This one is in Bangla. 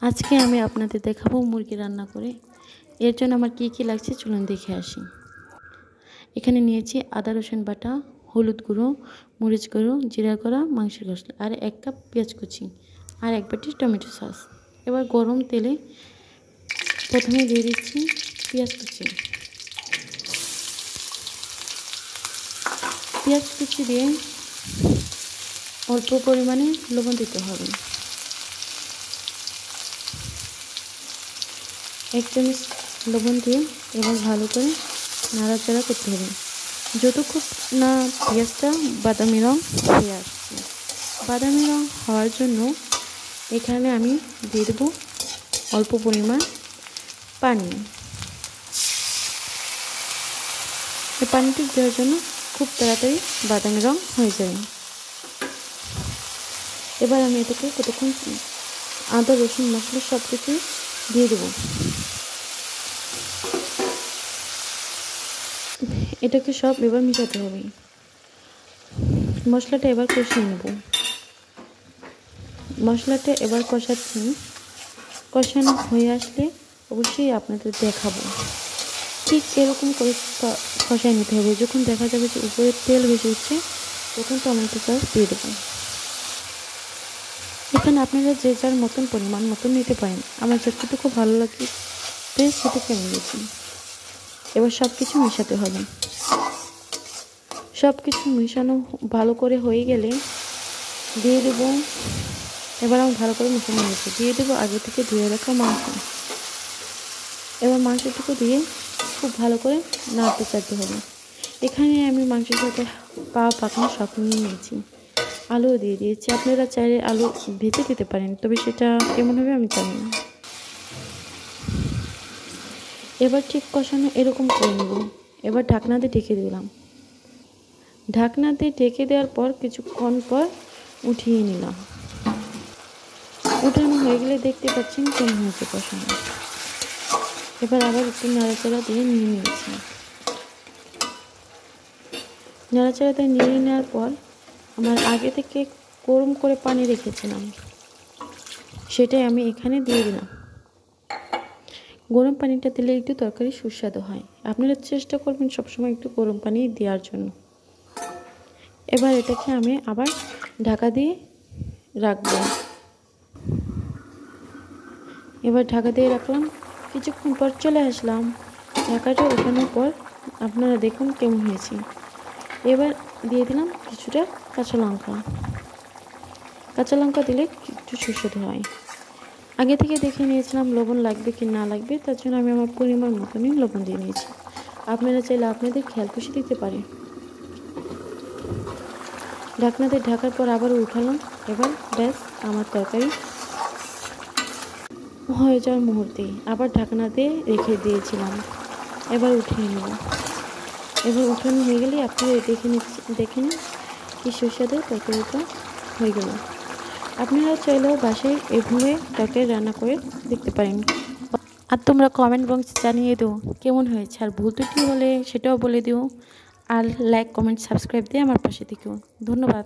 আজকে আমি আপনাদের দেখাবো মুরগি রান্না করে। এর জন্য আমার কি লাগছে চলুন দেখে আসি। এখানে নিয়েছি আদা রসুন বাটা, হলুদ গুঁড়ো, মরিচ গুঁড়ো, জিরা গুঁড়া, মাংসের মশলা আর 1 কাপ পেঁয়াজ কুচি আর 1 বাটি টমেটো সস। এবার গরম তেলে প্রথমে দিয়ে দিচ্ছি পেঁয়াজ কুচি। পেঁয়াজ কুচি দিয়ে অল্প পরিমাণে লবণ দিতে হবে। 1 চামচ লবণ দিয়ে এবার ভালো করে নাড়াচাড়া করতে হবে যতক্ষণ না পেঁয়াজটা বাদামি রং হয়ে আসছে। বাদামি রং হওয়ার জন্য এখানে আমি দিয়ে দেবো অল্প পরিমাণ পানি। এই পানিটি দেওয়ার জন্য খুব তাড়াতাড়ি বাদামি রং হয়ে যাবে। এবার আমি এটাকে কতক্ষণ আদা রসুন মশলা সব কিছু দিয়ে দেবো। এটাকে সব এবার মিশাতে হবে। মশলাটা এবার কষিয়ে নেব। মশলাটা এবার কষাচ্ছি। কষানো হয়ে আসলে অবশ্যই আপনাদের দেখাবো। ঠিক এরকম করে কষায় নিতে হবে। যখন দেখা যাবে যে উপরে তেল ভেসে উঠছে তখন টমেটো সস দিয়ে দেবো। এখানে আপনারা যে যার মতন পরিমাণ মতন নিতে পারেন। আমার যতটুকু ভালো লাগে সেটুকু নিয়েছি। এবার সব কিছু মেশাতে হবে। সব কিছু মেশানো ভালো করে হয়ে গেলে দিয়ে দেবো, এবার আমি ভালো করে মেশানো হয়েছে, দিয়ে দেবো আগে থেকে ধুয়ে রাখা মাংস। এবার মাংসটুকু দিয়ে খুব ভালো করে নাড়তে চাইতে হবে। এখানে আমি মাংসের সাথে পাকানো শাক নিয়ে নিয়েছি, আলুও দিয়ে দিয়েছি। আপনারা চাইলে আলু ভেজে দিতে পারেন, তবে সেটা কেমন হবে আমি জানি না। এবার ঠিক কষানো এরকম করে নেব। এবার ঢাকনা দিয়ে ঢেকে দিলাম। ঢাকনা দিয়ে ঢেকে দেওয়ার পর কিছুক্ষণ পর উঠিয়ে নিলাম। উঠানো হয়ে গেলে দেখতে পাচ্ছেন কেমন হয়েছে কষানো। এবার আবার একটু নাড়াচাড়া দিয়ে নিয়ে নিয়েছি। নাড়াচাড়া দিয়ে নিয়ে নেওয়ার পর আমার আগে থেকে গরম করে পানি রেখেছিলাম, সেটাই আমি এখানে দিয়ে দিলাম। গরম পানিটা দিলে একটু তরকারি সুস্বাদু হয়। আপনারা চেষ্টা করবেন সবসময় একটু গরম পানি দেওয়ার জন্য। এবার এটাকে আমি আবার ঢাকা দিয়ে রাখবো। এবার ঢাকা দিয়ে রাখলাম। কিছুক্ষণ পর চলে আসলাম। ঢাকাটা ওঠানোর পর আপনারা দেখুন কেমন হয়েছে। এবার দিয়ে দিলাম কিছুটা কাঁচা লঙ্কা। কাঁচা লঙ্কা দিলে একটু সুস্বাদু হয়। আগে থেকে দেখে নিয়েছিলাম লবণ লাগবে কি না লাগবে, তার জন্য আমি আমার পরিমাণ মতনই লবণ দিয়ে নিয়েছি। আপনারা চাইলে আপনাদের খেয়াল খুশি দিতে পারেন। ঢাকনাতে ঢাকার পর আবার উঠালাম। এবার ব্যাস আমার তরকারি হয়ে যাওয়ার মুহূর্তে আবার ঢাকনাতে রেখে দিয়েছিলাম। এবার উঠিয়ে নেব। এবার উঠানো হয়ে গেলে আপনারা দেখে নিন কি সুস্বাদু তরকারিটা হয়ে গেল। আপনারা চাইলেও বাসায় এভাবে তরকারি রান্না করে দেখতে পারেন। আর তোমরা কমেন্ট বক্সে জানিয়ে দিও কেমন হয়েছে, আর ভুল ত্রুটি হলে সেটাও বলে দিও। আর লাইক কমেন্ট সাবস্ক্রাইব দিয়ে আমার পাশে থেকো। ধন্যবাদ।